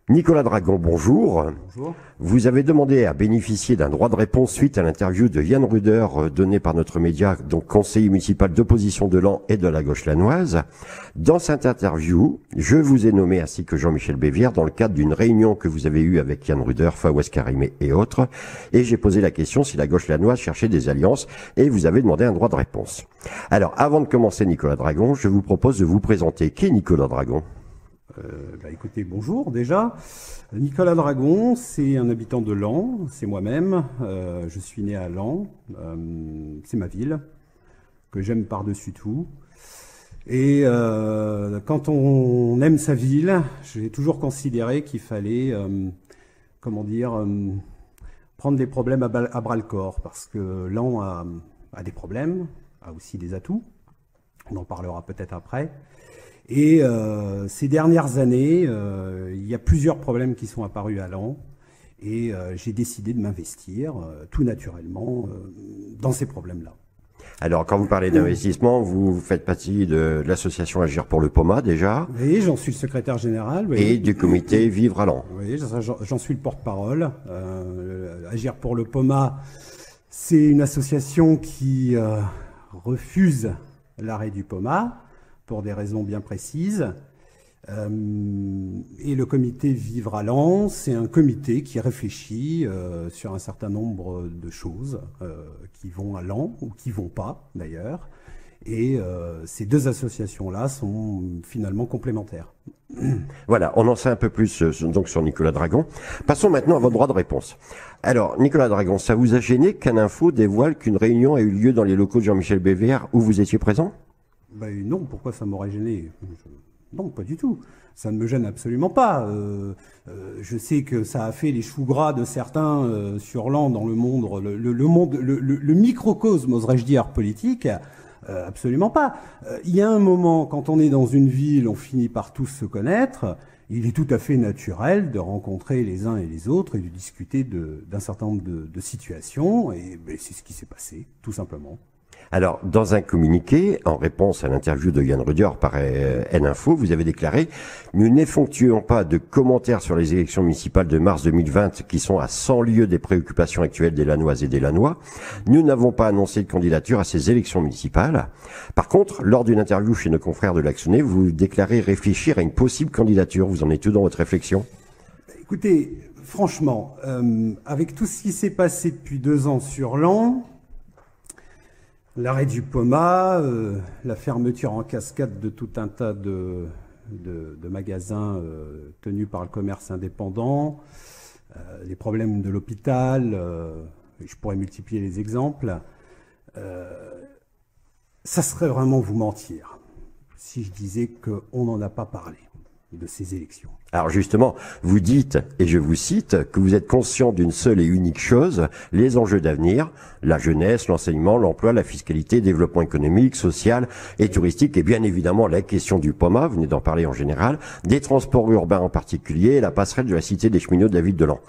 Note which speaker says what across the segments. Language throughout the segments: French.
Speaker 1: Nicolas Dragon, bonjour.
Speaker 2: Bonjour.
Speaker 1: Vous avez demandé à bénéficier d'un droit de réponse suite à l'interview de Yann Ruder donnée par notre média, donc conseiller municipal d'opposition de Laon et de la gauche lannoise. Dans cette interview, je vous ai nommé ainsi que Jean-Michel Bévière dans le cadre d'une réunion que vous avez eue avec Yann Ruder, Fawaz Karimé et autres. Et j'ai posé la question si la gauche lannoise cherchait des alliances et vous avez demandé un droit de réponse. Alors, avant de commencer Nicolas Dragon, je vous propose de vous présenter. Qui est Nicolas Dragon ?
Speaker 2: Écoutez, bonjour déjà. Nicolas Dragon, c'est un habitant de Laon, c'est moi-même. Je suis né à Laon, c'est ma ville, que j'aime par-dessus tout. Et quand on aime sa ville, j'ai toujours considéré qu'il fallait, prendre les problèmes à bras-le-corps, parce que Laon a des problèmes, a aussi des atouts. On en parlera peut-être après. Et ces dernières années, il y a plusieurs problèmes qui sont apparus à Laon et j'ai décidé de m'investir tout naturellement dans ces problèmes-là.
Speaker 1: Alors, quand vous parlez d'investissement, vous faites partie de l'association Agir pour le POMA déjà.
Speaker 2: Oui, j'en suis le secrétaire général. Oui.
Speaker 1: Et du comité Vivre à Laon.
Speaker 2: Oui, j'en suis le porte-parole. Agir pour le POMA, c'est une association qui refuse l'arrêt du POMA, pour des raisons bien précises. Et le comité Vivre à Laon, c'est un comité qui réfléchit sur un certain nombre de choses qui vont à Laon ou qui vont pas d'ailleurs. Et ces deux associations-là sont finalement complémentaires.
Speaker 1: Voilà, on en sait un peu plus donc sur Nicolas Dragon. Passons maintenant à votre droit de réponse. Alors, Nicolas Dragon, ça vous a gêné qu'un info dévoile qu'une réunion a eu lieu dans les locaux de Jean-Michel Bévière où vous étiez présent ?
Speaker 2: Non, pourquoi ça m'aurait gêné? Non, pas du tout. Ça ne me gêne absolument pas. Je sais que ça a fait les choux gras de certains sur Laon dans le monde, le microcosme, oserais-je dire, politique. Absolument pas. Il y a un moment, quand on est dans une ville, on finit par tous se connaître. Il est tout à fait naturel de rencontrer les uns et les autres et de discuter d'un certain nombre de situations. Et c'est ce qui s'est passé, tout simplement.
Speaker 1: Alors, dans un communiqué, en réponse à l'interview de Yann Ruder par N-Info, vous avez déclaré « Nous n'effectuons pas de commentaires sur les élections municipales de mars 2020 qui sont à 100 lieues des préoccupations actuelles des Lannoises et des Lannois. Nous n'avons pas annoncé de candidature à ces élections municipales. Par contre, lors d'une interview chez nos confrères de l'Actionné, vous déclarez réfléchir à une possible candidature. Vous en êtes où dans votre réflexion ?
Speaker 2: Écoutez, franchement, avec tout ce qui s'est passé depuis 2 ans sur Laon, l'arrêt du POMA, la fermeture en cascade de tout un tas de magasins tenus par le commerce indépendant, les problèmes de l'hôpital, je pourrais multiplier les exemples, ça serait vraiment vous mentir si je disais qu'on n'en a pas parlé de ces élections.
Speaker 1: Alors justement, vous dites, et je vous cite, que vous êtes conscient d'une seule et unique chose, les enjeux d'avenir, la jeunesse, l'enseignement, l'emploi, la fiscalité, le développement économique, social et touristique, et bien évidemment la question du POMA, vous venez d'en parler en général, des transports urbains en particulier, et la passerelle de la cité des cheminots de la ville de Laon.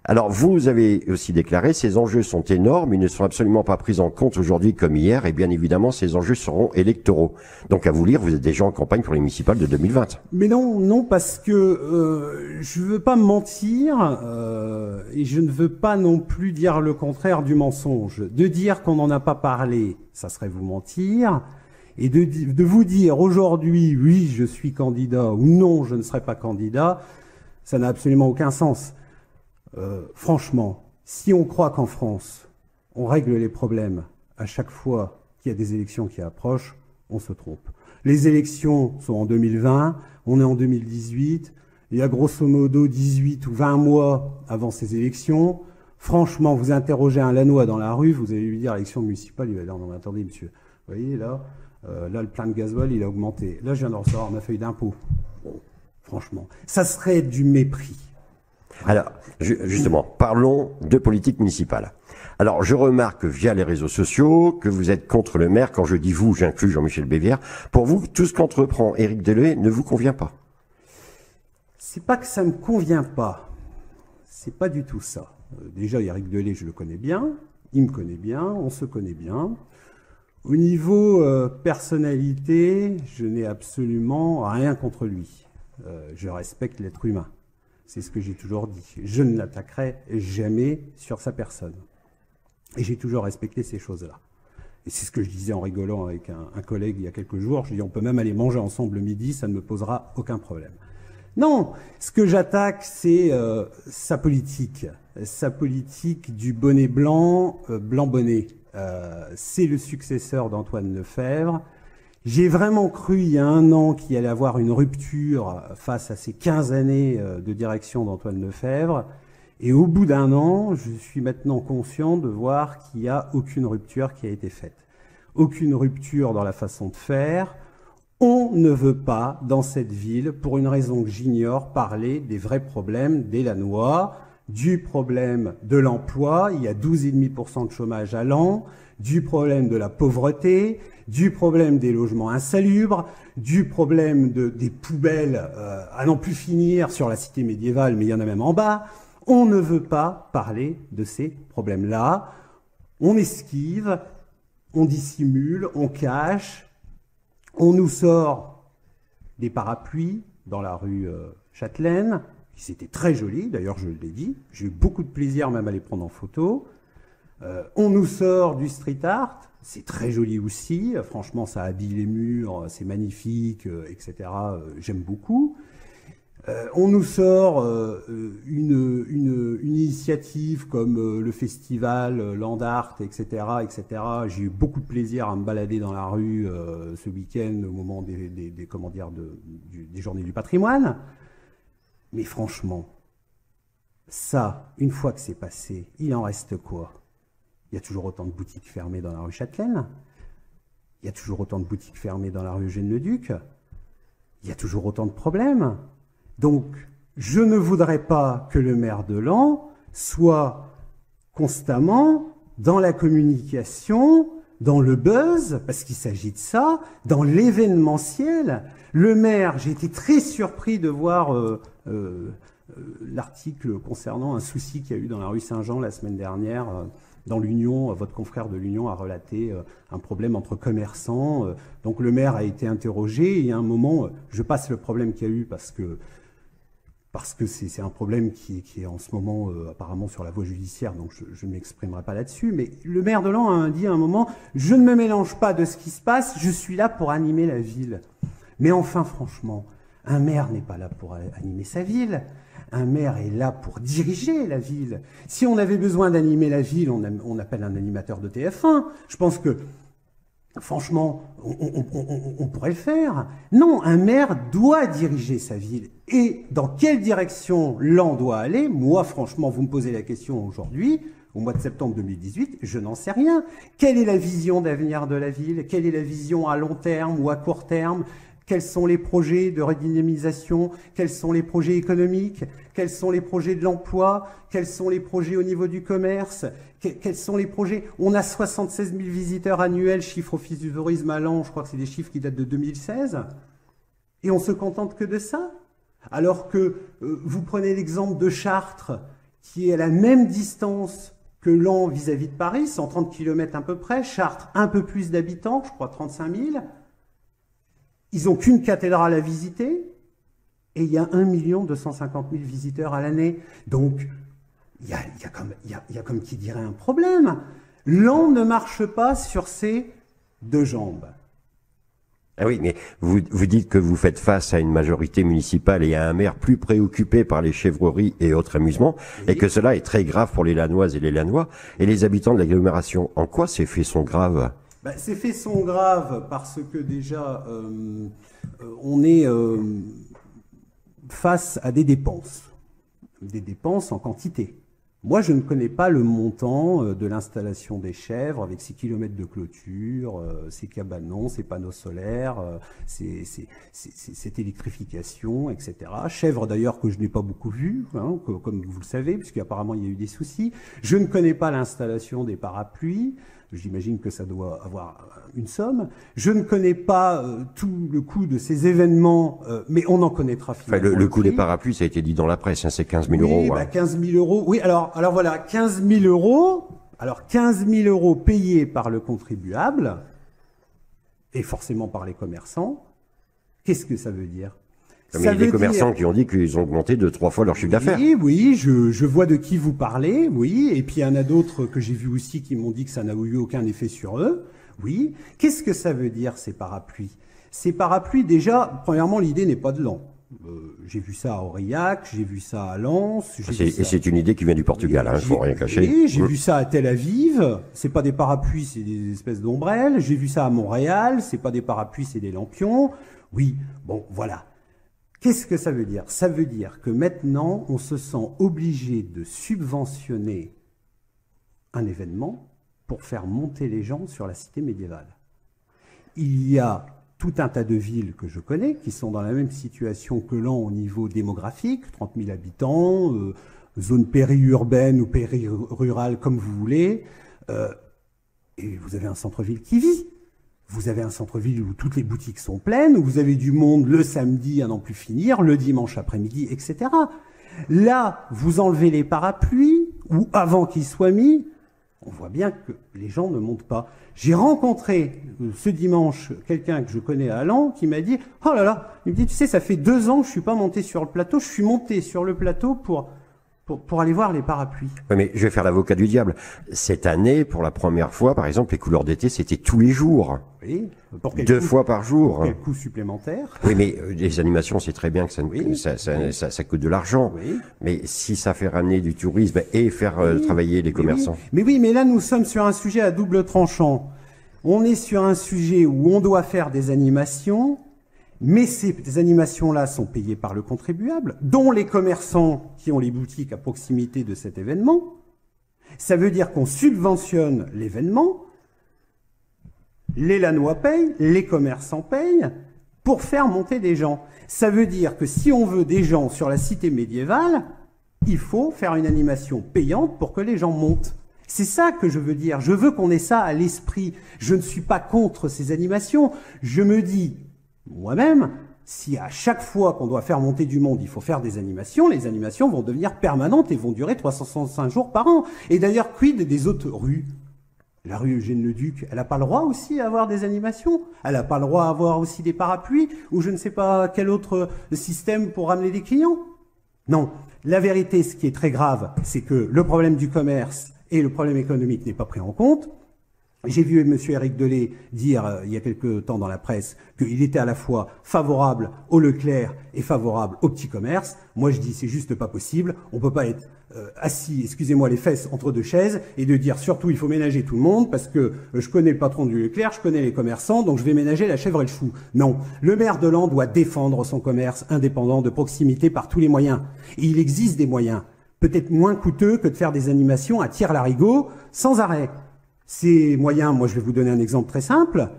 Speaker 1: Alors, vous avez aussi déclaré, ces enjeux sont énormes, ils ne sont absolument pas pris en compte aujourd'hui comme hier, et bien évidemment, ces enjeux seront électoraux. Donc, à vous lire, vous êtes déjà en campagne pour les municipales de 2020.
Speaker 2: Mais non, parce que je veux pas me mentir, et je ne veux pas non plus dire le contraire du mensonge. De dire qu'on n'en a pas parlé, ça serait vous mentir, et de vous dire aujourd'hui, oui, je suis candidat, ou non, je ne serai pas candidat, ça n'a absolument aucun sens. Franchement, si on croit qu'en France, on règle les problèmes à chaque fois qu'il y a des élections qui approchent, on se trompe. Les élections sont en 2020, on est en 2018, il y a grosso modo 18 ou 20 mois avant ces élections. Franchement, vous interrogez un Lannois dans la rue, vous allez lui dire élection municipale, il va dire non mais attendez monsieur, vous voyez là le plein de gasoil il a augmenté, là je viens de recevoir ma feuille d'impôt. Bon, franchement, ça serait du mépris.
Speaker 1: Alors, justement, parlons de politique municipale. Alors, je remarque via les réseaux sociaux que vous êtes contre le maire. Quand je dis vous, j'inclus Jean-Michel Bévière. Pour vous, tout ce qu'entreprend Éric Delhaye ne vous convient pas.
Speaker 2: C'est pas que ça me convient pas. C'est pas du tout ça. Déjà, Éric Delhaye, je le connais bien. Il me connaît bien. On se connaît bien. Au niveau personnalité, je n'ai absolument rien contre lui. Je respecte l'être humain. C'est ce que j'ai toujours dit. Je ne l'attaquerai jamais sur sa personne. Et j'ai toujours respecté ces choses-là. Et c'est ce que je disais en rigolant avec un collègue il y a quelques jours. Je dis, on peut même aller manger ensemble le midi, ça ne me posera aucun problème. Non, ce que j'attaque, c'est sa politique du bonnet blanc, blanc bonnet. C'est le successeur d'Antoine Lefèvre. J'ai vraiment cru il y a 1 an qu'il allait avoir une rupture face à ces 15 années de direction d'Antoine Lefèvre. Et au bout d'1 an, je suis maintenant conscient de voir qu'il n'y a aucune rupture qui a été faite. Aucune rupture dans la façon de faire. On ne veut pas, dans cette ville, pour une raison que j'ignore, parler des vrais problèmes des Lannois, du problème de l'emploi, il y a 12,5% de chômage à l'an, du problème de la pauvreté, du problème des logements insalubres, du problème des poubelles à n'en plus finir sur la cité médiévale, mais il y en a même en bas. On ne veut pas parler de ces problèmes-là. On esquive, on dissimule, on cache, on nous sort des parapluies dans la rue Châtelaine, qui c'était très joli, d'ailleurs je l'ai dit, j'ai eu beaucoup de plaisir même à les prendre en photo. On nous sort du street art, c'est très joli aussi, franchement ça habille les murs, c'est magnifique, etc. J'aime beaucoup. On nous sort une initiative comme le festival Land Art, etc., etc. J'ai eu beaucoup de plaisir à me balader dans la rue ce week-end au moment des journées du patrimoine. Mais franchement, ça, une fois que c'est passé, il en reste quoi? Il y a toujours autant de boutiques fermées dans la rue Châtelaine. Il y a toujours autant de boutiques fermées dans la rue Eugène-le-Duc. Il y a toujours autant de problèmes. Donc, je ne voudrais pas que le maire de Laon soit constamment dans la communication, dans le buzz, parce qu'il s'agit de ça, dans l'événementiel. Le maire, j'ai été très surpris de voir l'article concernant un souci qu'il y a eu dans la rue Saint-Jean la semaine dernière. Dans l'Union, votre confrère de l'Union a relaté un problème entre commerçants. Donc le maire a été interrogé et à un moment, je passe le problème qu'il y a eu parce que c'est un problème qui est en ce moment apparemment sur la voie judiciaire, donc je ne m'exprimerai pas là-dessus. Mais le maire de Laon a dit à un moment, je ne me mélange pas de ce qui se passe, je suis là pour animer la ville. Mais enfin, franchement, un maire n'est pas là pour animer sa ville. Un maire est là pour diriger la ville. Si on avait besoin d'animer la ville, on appelle un animateur de TF1. Je pense que, franchement, on pourrait le faire. Non, un maire doit diriger sa ville. Et dans quelle direction Laon doit aller? Moi, franchement, vous me posez la question aujourd'hui, au mois de septembre 2018, je n'en sais rien. Quelle est la vision d'avenir de la ville? Quelle est la vision à long terme ou à court terme? Quels sont les projets de redynamisation? Quels sont les projets économiques? Quels sont les projets de l'emploi? Quels sont les projets au niveau du commerce? Quels sont les projets? On a 76 000 visiteurs annuels, chiffre Office du tourisme à Laon, je crois que c'est des chiffres qui datent de 2016. Et on se contente que de ça? Alors que vous prenez l'exemple de Chartres, qui est à la même distance que Laon vis-à-vis de Paris, 130 km à peu près. Chartres, un peu plus d'habitants, je crois 35 000. Ils n'ont qu'une cathédrale à visiter et il y a 1 250 000 visiteurs à l'année. Donc, il y a comme qui dirait un problème. Laon ne marche pas sur ses 2 jambes.
Speaker 1: Ah oui, mais vous dites que vous faites face à une majorité municipale et à un maire plus préoccupé par les chèvreries et autres amusements, oui, et que cela est très grave pour les Lannoises et les Lannois et les habitants de l'agglomération. En quoi ces faits sont graves?
Speaker 2: Ces faits sont graves parce que déjà, on est face à des dépenses en quantité. Moi, je ne connais pas le montant de l'installation des chèvres avec ses kilomètres de clôture, ses cabanons, ses panneaux solaires, cette électrification, etc. Chèvres d'ailleurs que je n'ai pas beaucoup vues, hein, comme vous le savez, puisqu'apparemment il y a eu des soucis. Je ne connais pas l'installation des parapluies. J'imagine que ça doit avoir une somme. Je ne connais pas tout le coût de ces événements, mais on en connaîtra finalement.
Speaker 1: Enfin, le coût des parapluies, ça a été dit dans la presse, hein, c'est 15 000 euros.
Speaker 2: Oui, 15 000 euros. Oui, alors voilà, 15 000 euros. Alors 15 000 euros payés par le contribuable et forcément par les commerçants. Qu'est-ce que ça veut dire?
Speaker 1: Mais il y a des commerçants qui ont dit qu'ils ont augmenté de 3 fois leur chiffre d'affaires.
Speaker 2: Oui, je vois de qui vous parlez, oui. Et puis il y en a d'autres que j'ai vus aussi qui m'ont dit que ça n'a eu aucun effet sur eux. Oui. Qu'est-ce que ça veut dire, ces parapluies? Ces parapluies, déjà, premièrement, l'idée n'est pas de Laon. J'ai vu ça à Aurillac, j'ai vu ça à Lens.
Speaker 1: Et c'est une idée qui vient du Portugal, il faut rien cacher.
Speaker 2: Oui, j'ai vu ça à Tel Aviv. C'est pas des parapluies, c'est des espèces d'ombrelles. J'ai vu ça à Montréal. C'est pas des parapluies, c'est des lampions. Oui, bon, voilà. Qu'est-ce que ça veut dire? Ça veut dire que maintenant, on se sent obligé de subventionner un événement pour faire monter les gens sur la cité médiévale. Il y a tout un tas de villes que je connais qui sont dans la même situation que Laon au niveau démographique, 30 000 habitants, zone périurbaine ou périrurale comme vous voulez, et vous avez un centre-ville qui vit. Vous avez un centre-ville où toutes les boutiques sont pleines, où vous avez du monde le samedi à n'en plus finir, le dimanche après-midi, etc. Là, vous enlevez les parapluies, ou avant qu'ils soient mis, on voit bien que les gens ne montent pas. J'ai rencontré ce dimanche quelqu'un que je connais à Laon qui m'a dit « Oh là là !» Il me dit « Tu sais, ça fait 2 ans que je suis pas monté sur le plateau, je suis monté sur le plateau pour aller voir les parapluies. »
Speaker 1: Oui, mais je vais faire l'avocat du diable. Cette année, pour la première fois, par exemple, les couleurs d'été, c'était tous les jours.
Speaker 2: Oui.
Speaker 1: 2 fois par jour.
Speaker 2: Pour quel coût supplémentaire?
Speaker 1: Oui, mais les animations, c'est très bien que ça coûte de l'argent.
Speaker 2: Oui.
Speaker 1: Mais si ça fait ramener du tourisme et faire travailler les commerçants.
Speaker 2: Mais là, nous sommes sur un sujet à double tranchant. On est sur un sujet où on doit faire des animations, mais ces animations-là sont payées par le contribuable, dont les commerçants qui ont les boutiques à proximité de cet événement. Ça veut dire qu'on subventionne l'événement, les Lannois payent, les commerçants payent, pour faire monter des gens. Ça veut dire que si on veut des gens sur la cité médiévale, il faut faire une animation payante pour que les gens montent. C'est ça que je veux dire. Je veux qu'on ait ça à l'esprit. Je ne suis pas contre ces animations. Je me dis, moi-même, si à chaque fois qu'on doit faire monter du monde, il faut faire des animations, les animations vont devenir permanentes et vont durer 365 jours par an. Et d'ailleurs, quid des autres rues? La rue Eugène-le-Duc, elle n'a pas le droit aussi à avoir des animations? Elle n'a pas le droit à avoir aussi des parapluies? Ou je ne sais pas quel autre système pour ramener des clients? Non. La vérité, ce qui est très grave, c'est que le problème du commerce et le problème économique n'est pas pris en compte. J'ai vu M. Éric Delay dire il y a quelque temps dans la presse qu'il était à la fois favorable au Leclerc et favorable au petit commerce. Moi je dis c'est juste pas possible. On peut pas être assis, excusez-moi, les fesses entre 2 chaises et de dire surtout il faut ménager tout le monde parce que je connais le patron du Leclerc, je connais les commerçants, donc je vais ménager la chèvre et le chou. Non, le maire de Laon doit défendre son commerce indépendant de proximité par tous les moyens. Et il existe des moyens, peut-être moins coûteux que de faire des animations à tire-larigot sans arrêt. Ces moyens, moi je vais vous donner un exemple très simple.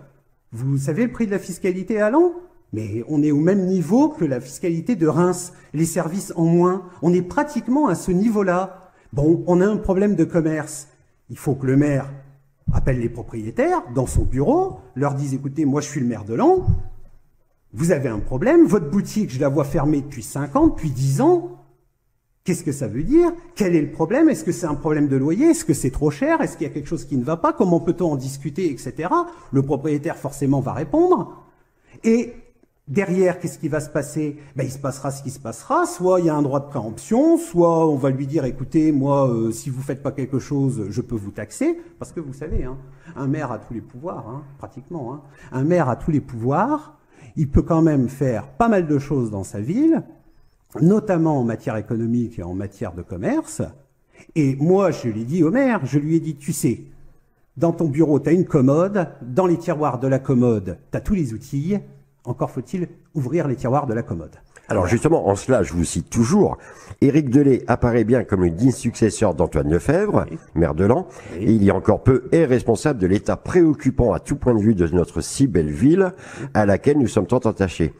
Speaker 2: Vous savez le prix de la fiscalité à Laon? Mais on est au même niveau que la fiscalité de Reims, les services en moins. On est pratiquement à ce niveau-là. Bon, on a un problème de commerce. Il faut que le maire appelle les propriétaires dans son bureau, leur dise écoutez, moi je suis le maire de Laon, vous avez un problème, votre boutique, je la vois fermée depuis 5 ans, depuis 10 ans. Qu'est-ce que ça veut dire? Quel est le problème? Est-ce que c'est un problème de loyer? Est-ce que c'est trop cher? Est-ce qu'il y a quelque chose qui ne va pas? Comment peut-on en discuter, etc. Le propriétaire, forcément, va répondre. Et derrière, qu'est-ce qui va se passer? Ben, il se passera ce qui se passera. Soit il y a un droit de préemption, soit on va lui dire, écoutez, moi, si vous faites pas quelque chose, je peux vous taxer. Parce que vous savez, hein, un maire a tous les pouvoirs, hein, pratiquement. Hein. Un maire a tous les pouvoirs. Il peut quand même faire pas mal de choses dans sa ville, notamment en matière économique et en matière de commerce. Et moi, je l'ai dit au maire, je lui ai dit, tu sais, dans ton bureau, tu as une commode, dans les tiroirs de la commode, tu as tous les outils, encore faut-il ouvrir les tiroirs de la commode.
Speaker 1: Alors justement, en cela, je vous cite toujours, Éric Delay apparaît bien comme le digne successeur d'Antoine Lefebvre, oui, maire de Laon, oui, et il y a encore peu est responsable de l'état préoccupant à tout point de vue de notre si belle ville, à laquelle nous sommes tant attachés.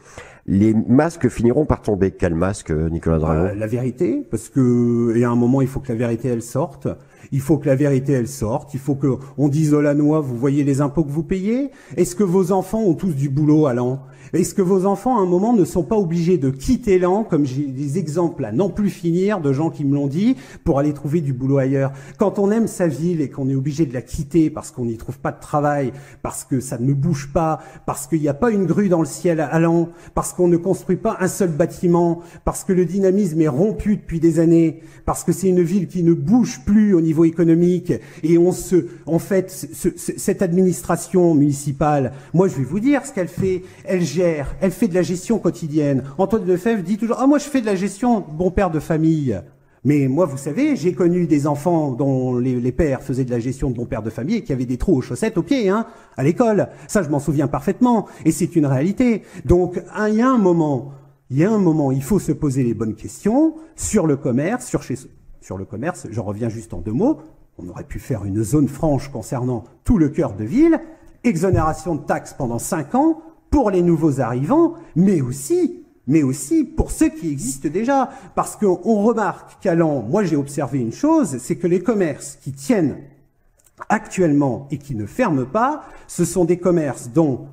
Speaker 1: Les masques finiront par tomber. Quel masque, Nicolas Drano?
Speaker 2: La vérité, parce que, et à un moment, il faut que la vérité, elle sorte. Il faut que la vérité, elle sorte. Il faut qu'on dise aux Lannois, vous voyez les impôts que vous payez? Est-ce que vos enfants ont tous du boulot à Laon? Est-ce que vos enfants, à un moment, ne sont pas obligés de quitter Laon, comme j'ai des exemples à n'en plus finir de gens qui me l'ont dit, pour aller trouver du boulot ailleurs? Quand on aime sa ville et qu'on est obligé de la quitter parce qu'on n'y trouve pas de travail, parce que ça ne bouge pas, parce qu'il n'y a pas une grue dans le ciel à Laon, parce qu'on ne construit pas un seul bâtiment, parce que le dynamisme est rompu depuis des années, parce que c'est une ville qui ne bouge plus au niveau économique, et en fait, cette administration municipale, moi je vais vous dire ce qu'elle fait, elle fait de la gestion quotidienne. Antoine Lefebvre dit toujours, moi je fais de la gestion, bon père de famille. Mais moi, vous savez, j'ai connu des enfants dont les pères faisaient de la gestion de bon père de famille et qui avaient des trous aux chaussettes aux pieds, à l'école. Ça, je m'en souviens parfaitement. Et c'est une réalité. Donc, il y a un moment, il faut se poser les bonnes questions sur le commerce, sur le commerce. Je reviens juste en 2 mots. On aurait pu faire une zone franche concernant tout le cœur de ville, exonération de taxes pendant 5 ans pour les nouveaux arrivants, mais aussi pour ceux qui existent déjà. Parce qu'on remarque qu'à Laon, moi j'ai observé une chose, c'est que les commerces qui tiennent actuellement et qui ne ferment pas, ce sont des commerces dont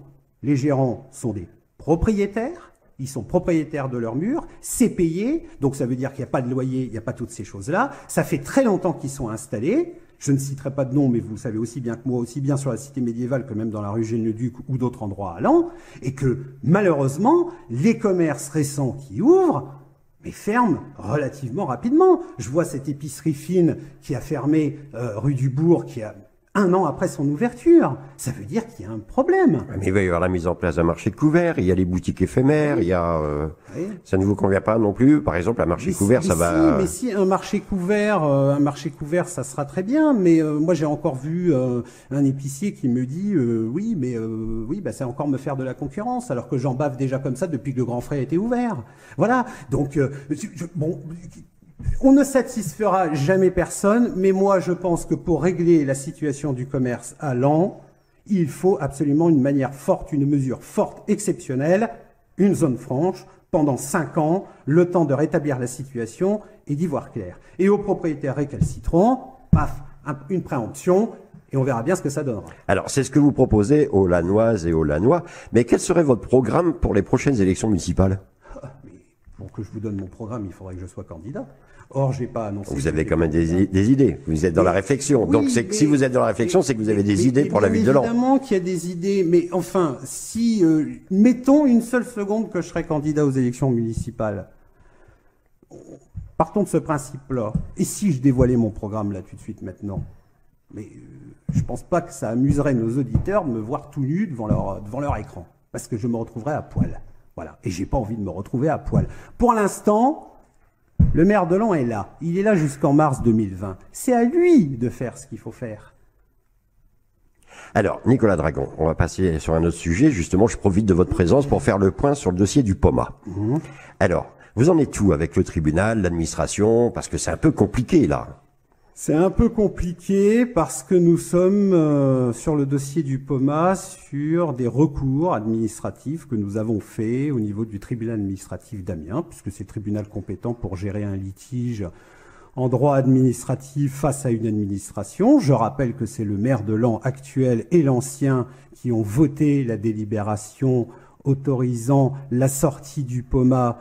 Speaker 2: les gérants sont des propriétaires, ils sont propriétaires de leurs murs, c'est payé, donc ça veut dire qu'il n'y a pas de loyer, il n'y a pas toutes ces choses-là, ça fait très longtemps qu'ils sont installés. Je ne citerai pas de nom, mais vous le savez aussi bien que moi, aussi bien sur la cité médiévale que même dans la rue Eugène-le-Duc ou d'autres endroits à Laon, et que malheureusement, les commerces récents qui ouvrent, mais ferment relativement rapidement. Je vois cette épicerie fine qui a fermé rue du Bourg, qui a 1 an après son ouverture. Ça veut dire qu'il y a un problème.
Speaker 1: Mais il va y avoir la mise en place d'un marché couvert, il y a les boutiques éphémères, il y a... Ça ne vous convient pas non plus? Par exemple, un marché couvert, ça va...
Speaker 2: Mais si, un marché couvert, ça sera très bien, mais moi j'ai encore vu un épicier qui me dit c'est encore me faire de la concurrence, alors que j'en bave déjà comme ça depuis que le Grand Frais a été ouvert. Voilà, donc, on ne satisfera jamais personne, mais moi je pense que pour régler la situation du commerce à Laon, il faut absolument une manière forte, une mesure forte, exceptionnelle, une zone franche, pendant 5 ans, le temps de rétablir la situation et d'y voir clair. Et aux propriétaires récalcitrants, paf, une préemption, et on verra bien ce que ça donnera.
Speaker 1: Alors, c'est ce que vous proposez aux Lannoises et aux Lannois, mais quel serait votre programme pour les prochaines élections municipales?
Speaker 2: Pour que je vous donne mon programme, il faudrait que je sois candidat. Or, j'ai pas annoncé...
Speaker 1: Vous avez quand même des idées. Vous êtes dans la réflexion.
Speaker 2: Oui,
Speaker 1: donc, si vous êtes dans la réflexion, c'est que vous avez des idées pour la ville de Laon.
Speaker 2: Évidemment qu'il y a des idées, mais enfin, si... mettons une seule seconde que je serai candidat aux élections municipales. Partons de ce principe-là. Et si je dévoilais mon programme là tout de suite maintenant? Mais je pense pas que ça amuserait nos auditeurs de me voir tout nu devant leur écran. Parce que je me retrouverais à poil. Voilà. Et j'ai pas envie de me retrouver à poil. Pour l'instant, le maire de Laon est là. Il est là jusqu'en mars 2020. C'est à lui de faire ce qu'il faut faire.
Speaker 1: Alors, Nicolas Dragon, on va passer sur un autre sujet. Justement, je profite de votre présence pour faire le point sur le dossier du POMA. Alors, vous en êtes où avec le tribunal, l'administration? Parce que c'est un peu compliqué, là.
Speaker 2: C'est un peu compliqué parce que nous sommes sur le dossier du POMA sur des recours administratifs que nous avons faits au niveau du tribunal administratif d'Amiens, puisque c'est le tribunal compétent pour gérer un litige en droit administratif face à une administration. Je rappelle que c'est le maire de Laon actuel et l'ancien qui ont voté la délibération autorisant la sortie du POMA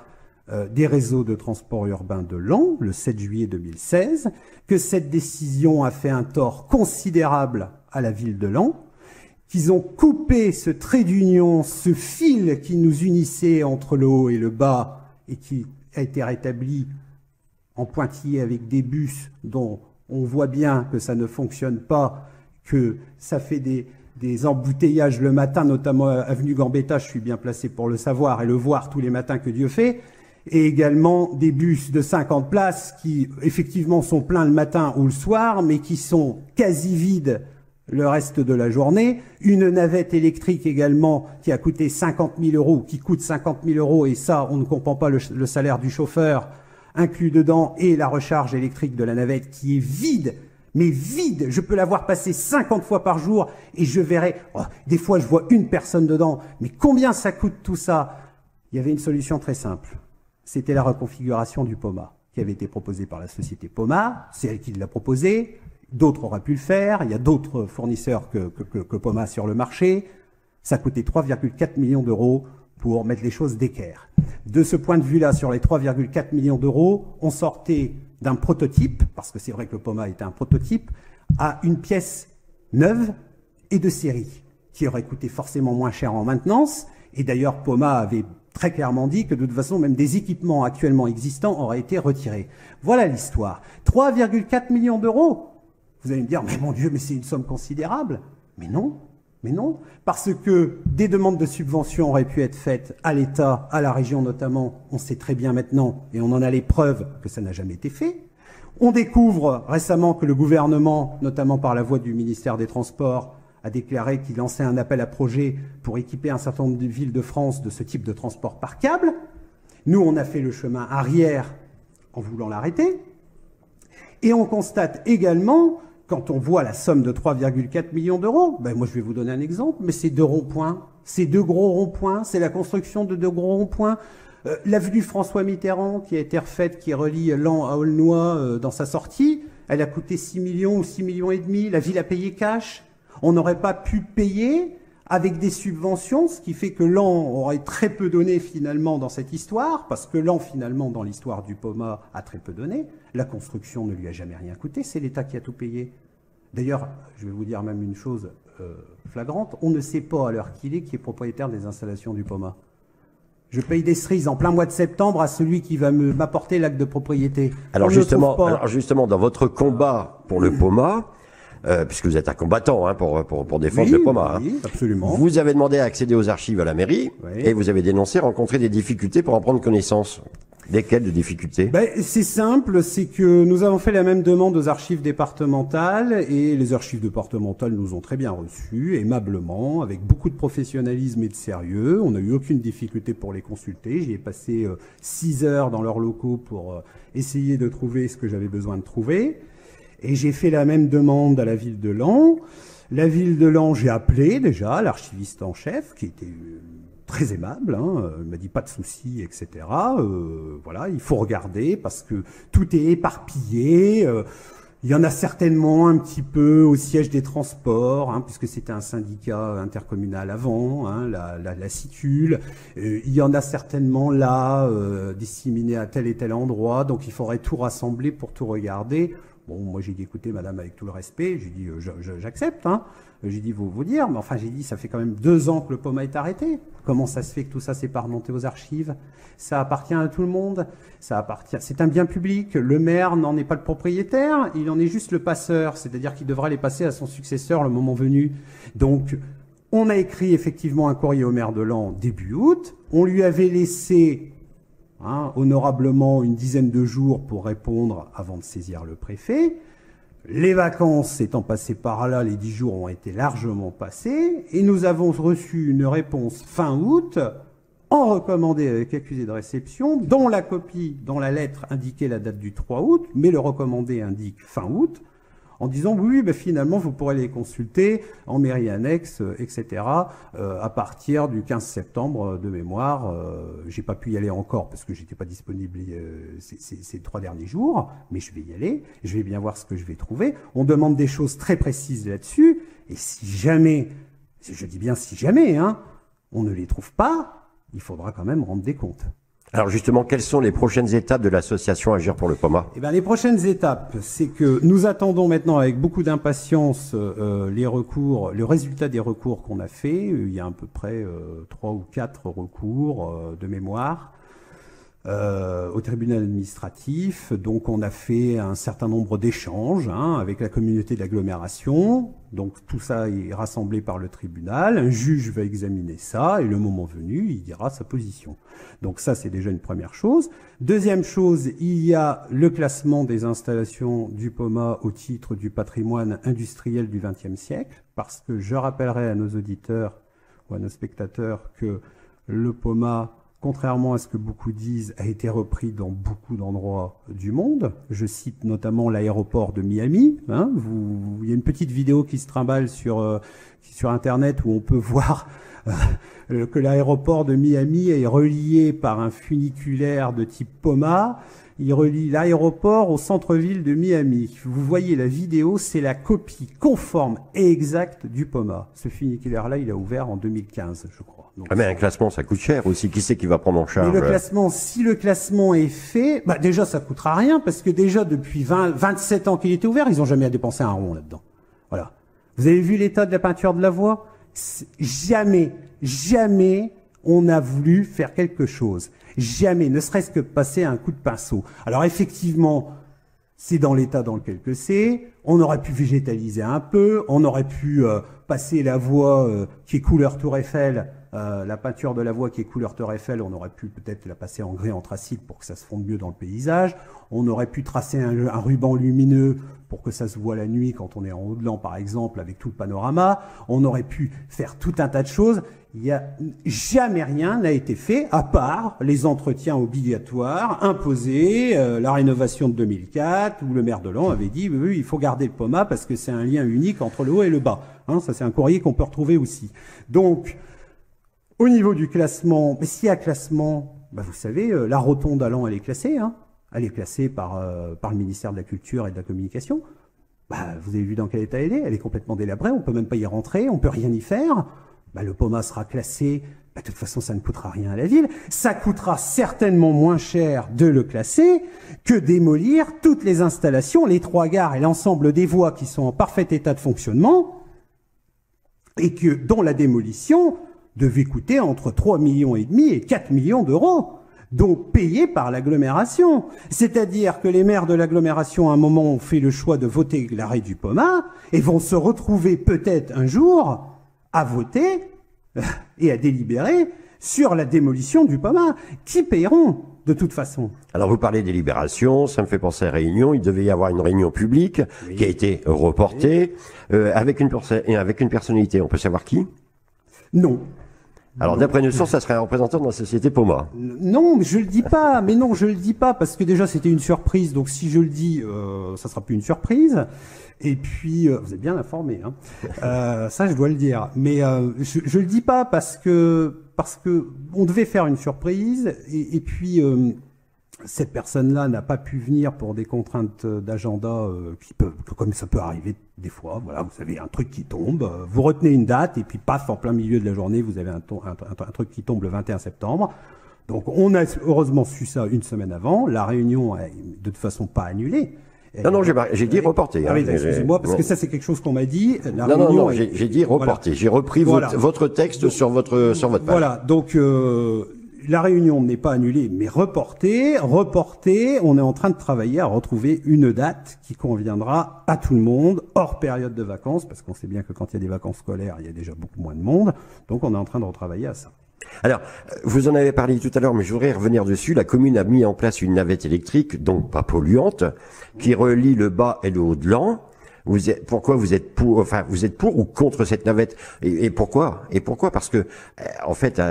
Speaker 2: des réseaux de transport urbain de Laon, le 7 juillet 2016, que cette décision a fait un tort considérable à la ville de Laon, qu'ils ont coupé ce trait d'union, ce fil qui nous unissait entre le haut et le bas, et qui a été rétabli en pointillé avec des bus dont on voit bien que ça ne fonctionne pas, que ça fait des embouteillages le matin, notamment avenue Gambetta, je suis bien placé pour le savoir et le voir tous les matins que Dieu fait, et également des bus de 50 places qui, effectivement, sont pleins le matin ou le soir, mais qui sont quasi vides le reste de la journée. Une navette électrique également qui a coûté 50 000 euros, qui coûte 50 000 euros, et ça, on ne comprend pas le salaire du chauffeur inclus dedans, et la recharge électrique de la navette qui est vide, mais vide. Je peux la voir passer 50 fois par jour, et je verrai, des fois je vois une personne dedans, mais combien ça coûte tout ça? Il y avait une solution très simple. C'était la reconfiguration du POMA qui avait été proposée par la société POMA. C'est elle qui l'a proposée. D'autres auraient pu le faire. Il y a d'autres fournisseurs que Poma sur le marché. Ça coûtait 3,4 millions d'euros pour mettre les choses d'équerre. De ce point de vue-là, sur les 3,4 millions d'euros, on sortait d'un prototype, parce que c'est vrai que le Poma était un prototype, à une pièce neuve et de série, qui aurait coûté forcément moins cher en maintenance. Et d'ailleurs, Poma avait très clairement dit que de toute façon, même des équipements actuellement existants auraient été retirés. Voilà l'histoire. 3,4 millions d'euros. Vous allez me dire, mais mon Dieu, mais c'est une somme considérable. Mais non. Mais non, parce que des demandes de subventions auraient pu être faites à l'État, à la région notamment, on sait très bien maintenant, et on en a les preuves que ça n'a jamais été fait. On découvre récemment que le gouvernement, notamment par la voie du ministère des Transports, a déclaré qu'il lançait un appel à projet pour équiper un certain nombre de villes de France de ce type de transport par câble. Nous, on a fait le chemin arrière en voulant l'arrêter. Et on constate également, quand on voit la somme de 3,4 millions d'euros, ben moi je vais vous donner un exemple, mais c'est 2 ronds-points, c'est 2 gros ronds-points, c'est la construction de 2 gros ronds-points. L'avenue François Mitterrand, qui a été refaite, qui relie Laon à Aulnois dans sa sortie, elle a coûté 6 millions ou 6 millions et demi, la ville a payé cash. On n'aurait pas pu payer avec des subventions, ce qui fait que Laon aurait très peu donné finalement dans cette histoire, parce que Laon finalement dans l'histoire du Poma a très peu donné. La construction ne lui a jamais rien coûté, c'est l'État qui a tout payé. D'ailleurs, je vais vous dire même une chose flagrante, on ne sait pas à l'heure qu'il est qui est propriétaire des installations du Poma. Je paye des cerises en plein mois de septembre à celui qui va m'apporter l'acte de propriété.
Speaker 1: Alors justement, dans votre combat pour le Poma, puisque vous êtes un combattant pour défendre le Poma.
Speaker 2: Oui, absolument.
Speaker 1: Vous avez demandé à accéder aux archives à la mairie et vous avez dénoncé rencontrer des difficultés pour en prendre connaissance. Desquelles de difficultés?
Speaker 2: C'est simple, c'est que nous avons fait la même demande aux archives départementales et les archives départementales nous ont très bien reçus, aimablement, avec beaucoup de professionnalisme et de sérieux. On n'a eu aucune difficulté pour les consulter. J'y ai passé 6 heures dans leurs locaux pour essayer de trouver ce que j'avais besoin de trouver. Et j'ai fait la même demande à la ville de Laon. La ville de Laon, j'ai appelé déjà l'archiviste en chef, qui était très aimable, il m'a dit pas de souci, etc. Voilà, il faut regarder parce que tout est éparpillé. Il y en a certainement un petit peu au siège des transports, puisque c'était un syndicat intercommunal avant, la Situle. Il y en a certainement là, disséminés à tel et tel endroit. Donc il faudrait tout rassembler pour tout regarder. Bon, moi j'ai dit, écoutez madame, avec tout le respect, j'ai dit, j'accepte, J'ai dit, vous dire, mais enfin j'ai dit, ça fait quand même 2 ans que le Poma est arrêté. Comment ça se fait que tout ça s'est pas remonté aux archives? Ça appartient à tout le monde, c'est un bien public, le maire n'en est pas le propriétaire, il en est juste le passeur, c'est-à-dire qu'il devra les passer à son successeur le moment venu. Donc, on a écrit effectivement un courrier au maire de Laon début août, on lui avait laissé honorablement une dizaine de jours pour répondre avant de saisir le préfet. Les vacances étant passées par là, les 10 jours ont été largement passés et nous avons reçu une réponse fin août en recommandé avec accusé de réception, dont la copie, dans la lettre, indiquait la date du 3 août, mais le recommandé indique fin août, en disant oui, finalement vous pourrez les consulter en mairie annexe, etc. À partir du 15 septembre de mémoire. J'ai pas pu y aller encore parce que j'étais pas disponible ces 3 derniers jours, mais je vais y aller. Je vais bien voir ce que je vais trouver. On demande des choses très précises là-dessus, et si jamais, je dis bien si jamais, on ne les trouve pas, il faudra quand même rendre des comptes.
Speaker 1: Alors justement, quelles sont les prochaines étapes de l'association Agir pour le Poma?
Speaker 2: Les prochaines étapes, c'est que nous attendons maintenant avec beaucoup d'impatience les recours, le résultat des recours qu'on a fait. Il y a à peu près 3 ou 4 recours de mémoire au tribunal administratif. Donc on a fait un certain nombre d'échanges avec la communauté d'agglomération. Donc tout ça est rassemblé par le tribunal. Un juge va examiner ça et le moment venu, il dira sa position. Donc ça, c'est déjà une première chose. Deuxième chose, il y a le classement des installations du Poma au titre du patrimoine industriel du XXe siècle, parce que je rappellerai à nos auditeurs ou à nos spectateurs que le Poma, contrairement à ce que beaucoup disent, a été repris dans beaucoup d'endroits du monde. Je cite notamment l'aéroport de Miami. Il y a une petite vidéo qui se trimballe sur Internet où on peut voir que l'aéroport de Miami est relié par un funiculaire de type Poma. Il relie l'aéroport au centre-ville de Miami. Vous voyez la vidéo, c'est la copie conforme et exacte du Poma. Ce funiculaire-là, il a ouvert en 2015, je crois. Donc,
Speaker 1: mais un classement, ça coûte cher aussi. Qui c'est qui va prendre en charge?
Speaker 2: le classement, si le classement est fait, bah déjà, ça coûtera rien, parce que déjà, depuis 27 ans qu'il était ouvert, ils n'ont jamais dépensé un rond là-dedans. Voilà. Vous avez vu l'état de la peinture de la voie? Jamais on a voulu faire quelque chose. Jamais, ne serait-ce que passer un coup de pinceau. Alors effectivement, c'est dans l'état dans lequel que c'est. On aurait pu végétaliser un peu, on aurait pu passer la voie qui est couleur Tour Eiffel, la peinture de la voie qui est couleur Tour Eiffel, on aurait pu peut-être la passer en gris anthracite pour que ça se fonde mieux dans le paysage. On aurait pu tracer un ruban lumineux pour que ça se voit la nuit quand on est en haut de l'an, par exemple, avec tout le panorama. On aurait pu faire tout un tas de choses. Il y a jamais rien n'a été fait, à part les entretiens obligatoires imposés, la rénovation de 2004, où le maire de Laon avait dit oui, il faut garder le Poma parce que c'est un lien unique entre le haut et le bas. Hein, ça, c'est un courrier qu'on peut retrouver aussi. Donc, au niveau du classement, mais s'il y a classement, bah, vous savez, la rotonde à Laon, elle est classée. Hein. Elle est classée par le ministère de la Culture et de la Communication. Bah, vous avez vu dans quel état elle est? Elle est complètement délabrée, on peut même pas y rentrer, on peut rien y faire. Bah, le Poma sera classé, bah, de toute façon ça ne coûtera rien à la ville. Ça coûtera certainement moins cher de le classer que démolir toutes les installations, les 3 gares et l'ensemble des voies qui sont en parfait état de fonctionnement et dont la démolition devait coûter entre 3,5 millions et 4 millions d'euros. Donc payés par l'agglomération. C'est-à-dire que les maires de l'agglomération, à un moment, ont fait le choix de voter l'arrêt du Poma et vont se retrouver peut-être un jour à voter et à délibérer sur la démolition du Poma. Qui paieront de toute façon?
Speaker 1: Alors vous parlez des libérations, ça me fait penser à réunion. Il devait y avoir une réunion publique qui a été reportée avec une personnalité. On peut savoir qui?
Speaker 2: Non.
Speaker 1: Alors, d'après nos sources, ça serait un représentant de la société Poma.
Speaker 2: Non, mais je le dis pas. Mais non, je le dis pas parce que déjà c'était une surprise. Donc si je le dis, ça sera plus une surprise. Et puis, vous êtes bien informé, hein. Ça, je dois le dire. Mais je le dis pas parce que on devait faire une surprise. Et puis cette personne-là n'a pas pu venir pour des contraintes d'agenda comme ça peut arriver des fois. Voilà, vous avez un truc qui tombe, vous retenez une date et puis paf, en plein milieu de la journée, vous avez un truc qui tombe le 21 septembre. Donc on a heureusement su ça une semaine avant. La réunion est de toute façon pas annulée.
Speaker 1: Non, j'ai dit reporter.
Speaker 2: Ah oui, excusez-moi, parce que ça c'est quelque chose qu'on m'a dit.
Speaker 1: Non, j'ai dit reporter. Voilà. J'ai repris votre texte sur votre page.
Speaker 2: Voilà, donc la réunion n'est pas annulée, mais reportée. On est en train de travailler à retrouver une date qui conviendra à tout le monde, hors période de vacances, parce qu'on sait bien que quand il y a des vacances scolaires, il y a déjà beaucoup moins de monde. Donc on est en train de retravailler à ça.
Speaker 1: Alors, vous en avez parlé tout à l'heure, mais je voudrais revenir dessus. La commune a mis en place une navette électrique, donc pas polluante, qui relie le bas et le haut de Laon. Pourquoi vous êtes pour, vous êtes pour ou contre cette navette? Et pourquoi? Parce que, en fait,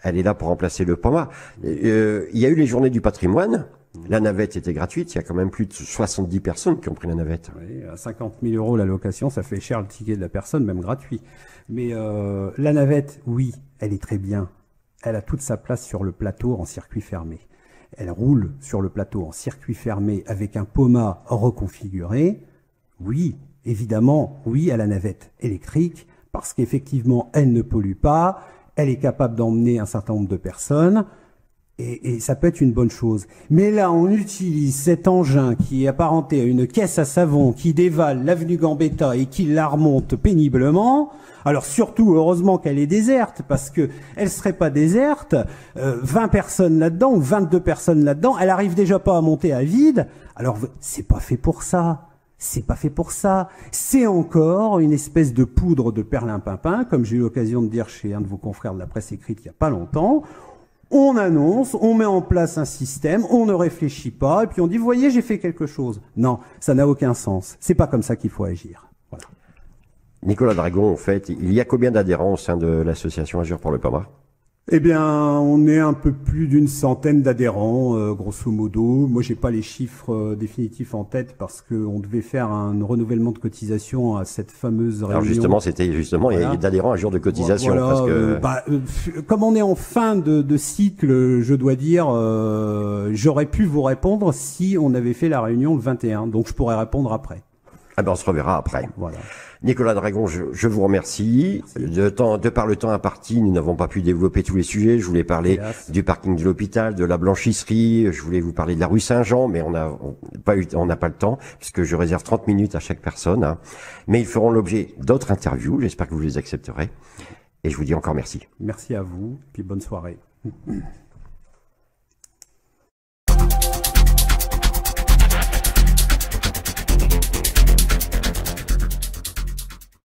Speaker 1: elle est là pour remplacer le Poma. Il y a eu les journées du patrimoine. La navette était gratuite. Il y a quand même plus de 70 personnes qui ont pris la navette.
Speaker 2: Oui, à 50 000 euros la location, ça fait cher le ticket de la personne, même gratuit. Mais la navette, oui, elle est très bien. Elle a toute sa place sur le plateau en circuit fermé. Elle roule sur le plateau en circuit fermé avec un Poma reconfiguré. Oui, évidemment, oui à la navette électrique, parce qu'effectivement, elle ne pollue pas, elle est capable d'emmener un certain nombre de personnes, et ça peut être une bonne chose. Mais là, on utilise cet engin qui est apparenté à une caisse à savon qui dévale l'avenue Gambetta et qui la remonte péniblement. Alors surtout, heureusement qu'elle est déserte, parce que elle serait pas déserte, 20 personnes là-dedans ou 22 personnes là-dedans, elle arrive déjà pas à monter à vide. Alors, c'est pas fait pour ça. C'est pas fait pour ça. C'est encore une espèce de poudre de perlimpinpin, comme j'ai eu l'occasion de dire chez un de vos confrères de la presse écrite il y a pas longtemps. On annonce, on met en place un système, on ne réfléchit pas, et puis on dit, vous voyez, j'ai fait quelque chose. Non, ça n'a aucun sens. C'est pas comme ça qu'il faut agir. Voilà.
Speaker 1: Nicolas Dragon, en fait, il y a combien d'adhérents au sein de l'association Agir pour le Poma?
Speaker 2: Eh bien, on est un peu plus d'une centaine d'adhérents, grosso modo. Moi, j'ai pas les chiffres définitifs en tête parce qu'on devait faire un renouvellement de cotisation à cette fameuse réunion.
Speaker 1: Alors justement, c'était justement il y a
Speaker 2: Voilà.
Speaker 1: d'adhérents à jour de cotisation.
Speaker 2: Voilà,
Speaker 1: Parce que...
Speaker 2: comme on est en fin de cycle, je dois dire, j'aurais pu vous répondre si on avait fait la réunion le 21. Donc, je pourrais répondre après.
Speaker 1: Ah ben, on se reverra après.
Speaker 2: Voilà.
Speaker 1: Nicolas Dragon, je vous remercie. De par le temps imparti, nous n'avons pas pu développer tous les sujets. Je voulais parler du parking de l'hôpital, de la blanchisserie. Je voulais vous parler de la rue Saint-Jean, mais on n'a pas le temps, puisque je réserve 30 minutes à chaque personne. Hein. Mais ils feront l'objet d'autres interviews. J'espère que vous les accepterez. Et je vous dis encore merci.
Speaker 2: Merci à vous, puis bonne soirée.